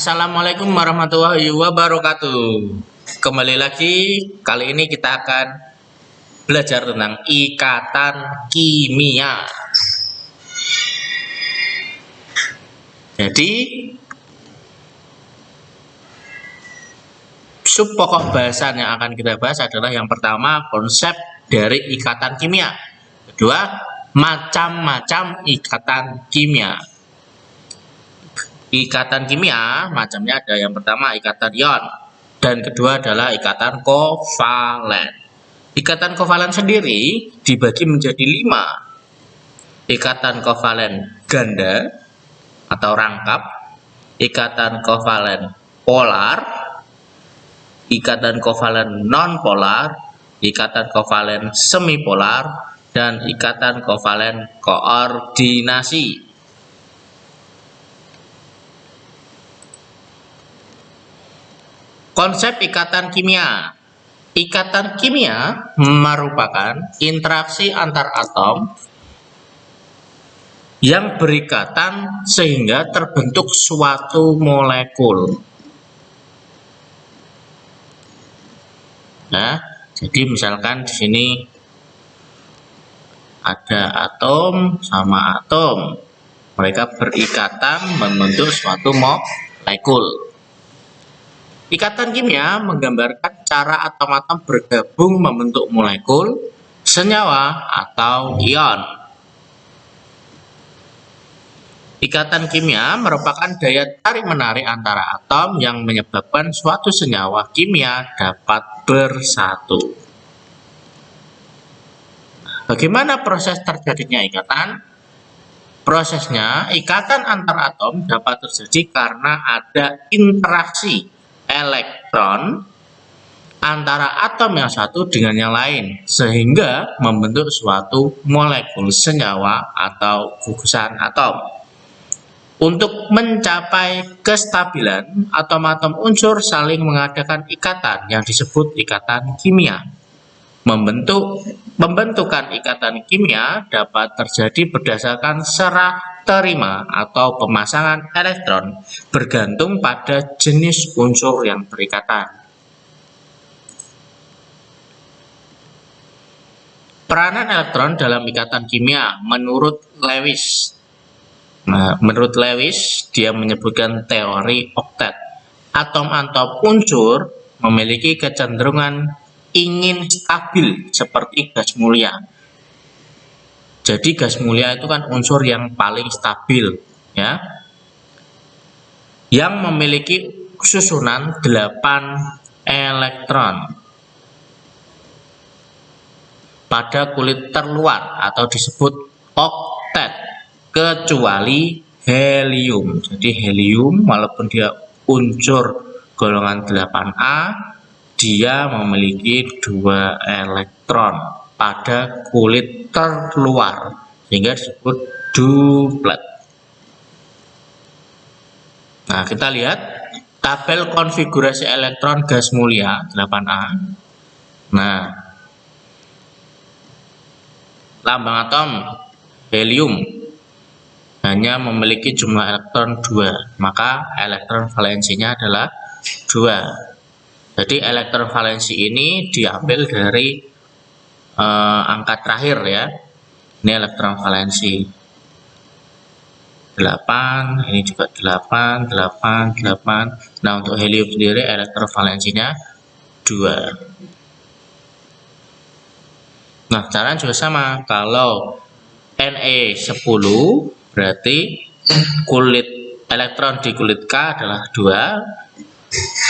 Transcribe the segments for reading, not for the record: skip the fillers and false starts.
Assalamualaikum warahmatullahi wabarakatuh. Kembali lagi, kali ini kita akan belajar tentang ikatan kimia. Jadi, sub pokok bahasan yang akan kita bahas adalah yang pertama, konsep dari ikatan kimia. Kedua, macam-macam ikatan kimia. Ikatan kimia macamnya ada yang pertama ikatan ion dan kedua adalah ikatan kovalen. Ikatan kovalen sendiri dibagi menjadi 5. Ikatan kovalen ganda atau rangkap, ikatan kovalen polar, ikatan kovalen non-polar, ikatan kovalen semipolar, dan ikatan kovalen koordinasi. Konsep ikatan kimia. Ikatan kimia merupakan interaksi antar atom yang berikatan sehingga terbentuk suatu molekul. Nah, jadi misalkan di sini ada atom sama atom. Mereka berikatan membentuk suatu molekul. Ikatan kimia menggambarkan cara atom-atom bergabung membentuk molekul, senyawa, atau ion. Ikatan kimia merupakan daya tarik-menarik antara atom yang menyebabkan suatu senyawa kimia dapat bersatu. Bagaimana proses terjadinya ikatan? Prosesnya, ikatan antar atom dapat terjadi karena ada interaksi elektron antara atom yang satu dengan yang lain sehingga membentuk suatu molekul senyawa atau gugusan atom. Untuk mencapai kestabilan, atom-atom unsur saling mengadakan ikatan yang disebut ikatan kimia. Pembentukan ikatan kimia dapat terjadi berdasarkan serah terima atau pemasangan elektron bergantung pada jenis unsur yang berikatan. Peranan elektron dalam ikatan kimia menurut Lewis. Menurut Lewis, dia menyebutkan teori oktet. Atom-atom unsur memiliki kecenderungan ingin stabil seperti gas mulia. Jadi gas mulia itu kan unsur yang paling stabil, ya. Yang memiliki susunan 8 elektron pada kulit terluar atau disebut oktet, kecuali helium. Jadi helium walaupun dia unsur golongan 8A, dia memiliki 2 elektron pada kulit terluar sehingga disebut duplet. Nah, kita lihat tabel konfigurasi elektron gas mulia 8A. Nah, lambang atom helium hanya memiliki jumlah elektron 2, maka elektron valensinya adalah 2. Jadi elektron valensi ini diambil dari angka terakhir, ya. Ini elektron valensi 8, ini juga 8, 8, 8. Nah, untuk helium sendiri elektron valensinya 2. Nah, caranya juga sama. Kalau Ne10 berarti elektron di kulit K adalah 2.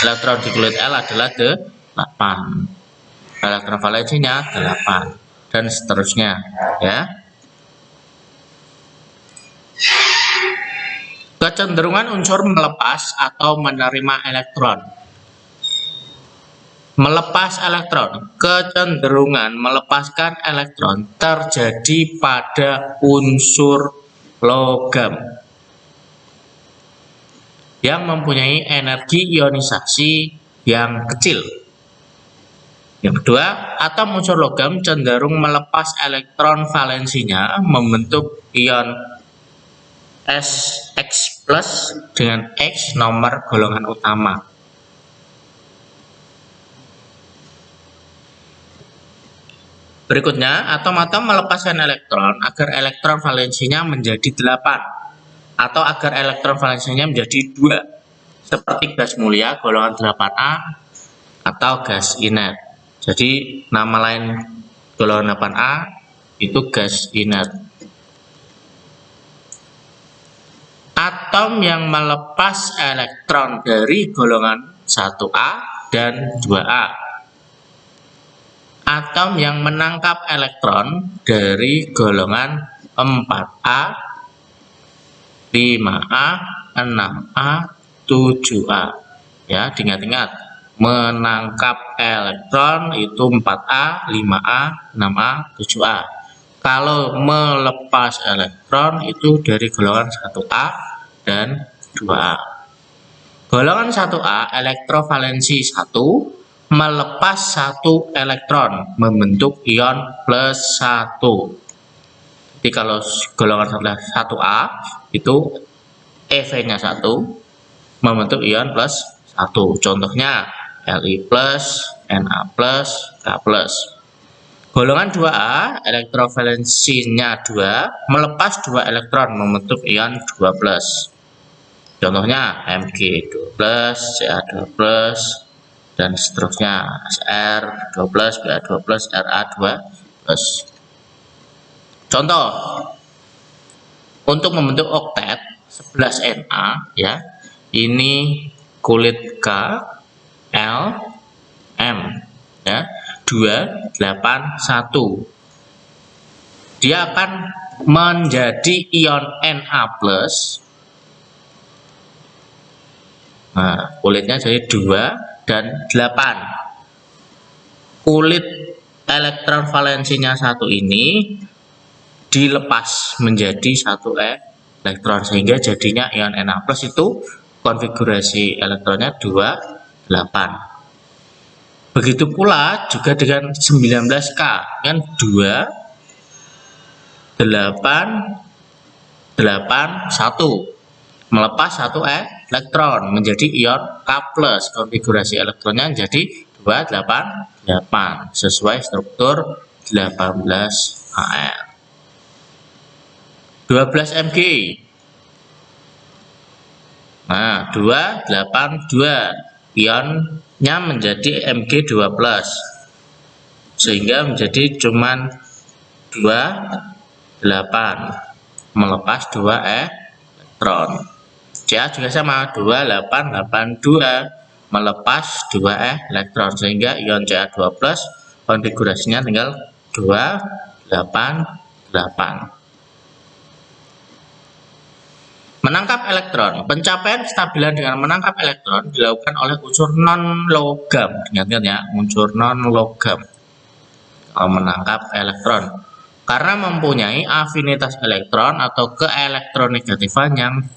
Elektron di kulit L adalah 8. Elektron valensinya 8 dan seterusnya, ya. Kecenderungan unsur melepas atau menerima elektron. Melepas elektron, kecenderungan melepaskan elektron terjadi pada unsur logam yang mempunyai energi ionisasi yang kecil. Yang kedua, atom unsur logam cenderung melepas elektron valensinya membentuk ion Sx plus dengan X nomor golongan utama. Berikutnya, atom-atom melepaskan elektron agar elektron valensinya menjadi 8 atau agar elektron valensinya menjadi 2, seperti gas mulia golongan 8A atau gas inert. Jadi nama lain golongan 8A itu gas inert. Atom yang melepas elektron dari golongan 1A dan 2A. Atom yang menangkap elektron dari golongan 4A, 5A, 6A, 7A. Ya, diingat-ingat. Menangkap elektron itu 4A, 5A, 6A, 7A. Kalau melepas elektron itu dari golongan 1A dan 2A. Golongan 1A elektrovalensi 1 melepas 1 elektron membentuk ion plus 1. Jadi kalau golongan 1A itu EV-nya 1 membentuk ion plus 1. Contohnya Li plus, Na plus, K plus. Golongan 2A elektrovalensinya 2 melepas 2 elektron membentuk ion 2 plus. Contohnya Mg2 plus, Ca2 plus, dan seterusnya Cr2 plus, Ba2 plus, Ra2 plus. Contoh untuk membentuk oktet 11Na ya. Ini kulit K, L, M ya. 2, 8, 1. Dia akan menjadi ion Na plus. Nah, kulitnya jadi 2 dan 8. Kulit elektron valensinya 1 ini dilepas menjadi 1 elektron sehingga jadinya ion Na plus itu konfigurasi elektronnya 2, 8. Begitu pula juga dengan 19K kan 2, 8, 8, 1 melepas 1 elektron menjadi ion K plus, konfigurasi elektronnya jadi 2, 8, 8 sesuai struktur 18Al. 12 Mg. Nah, 2, 8, 2 ionnya menjadi Mg2 plus sehingga menjadi cuman 2, 8 melepas 2 elektron. Ca juga sama 2, 8, 8, 2 melepas 2 elektron sehingga ion Ca2 plus konfigurasinya tinggal 2, 8, 8. Menangkap elektron. Pencapaian kestabilan dengan menangkap elektron dilakukan oleh unsur non-logam. Ingat-ingat ya, unsur non-logam menangkap elektron. Karena mempunyai afinitas elektron atau keelektronegatifan yang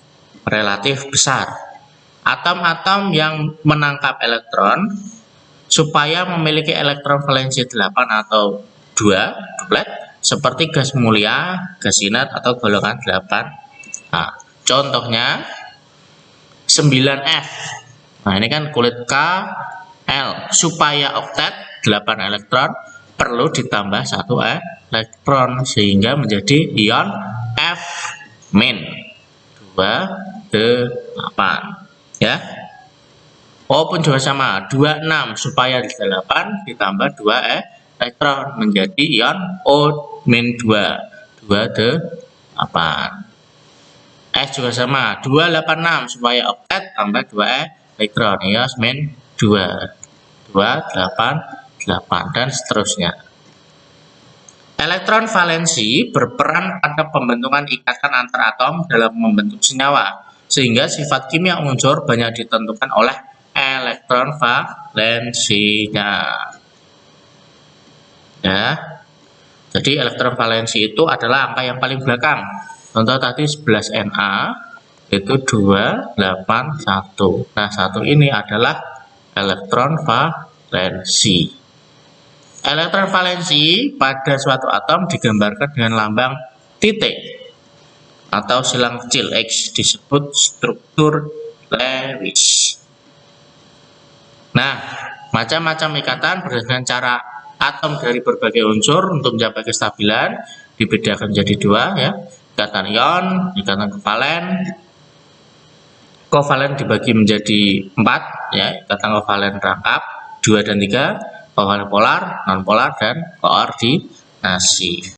relatif besar. Atom-atom yang menangkap elektron supaya memiliki elektron valensi 8 atau 2 duplet seperti gas mulia, gas inert atau golongan 8. Nah, contohnya 9F. Nah, ini kan kulit K, L. Supaya oktet 8 elektron perlu ditambah 1 elektron sehingga menjadi ion F min 2, 8 ya. O pun juga sama 26 supaya 8 ditambah 2 elektron menjadi ion O min 2, 2, 8. S juga sama 286 supaya oktet tambah 2 elektron ion min 2, 8, 8 dan seterusnya. Elektron valensi berperan pada pembentukan ikatan antar atom dalam membentuk senyawa sehingga sifat kimia unsur banyak ditentukan oleh elektron valensinya. Ya. Jadi elektron valensi itu adalah angka yang paling belakang. Contoh tadi 11Na itu 2, 8, 1. Nah, 1 ini adalah elektron valensi. Elektron valensi pada suatu atom digambarkan dengan lambang titik. atau silang kecil X disebut struktur Lewis. Nah, macam-macam ikatan berdasarkan cara atom dari berbagai unsur untuk mencapai kestabilan dibedakan menjadi dua ya. Ikatan ion, ikatan kovalen. Kovalen dibagi menjadi 4 ya, ikatan kovalen rangkap 2 dan 3, kovalen polar, non polar dan koordinasi.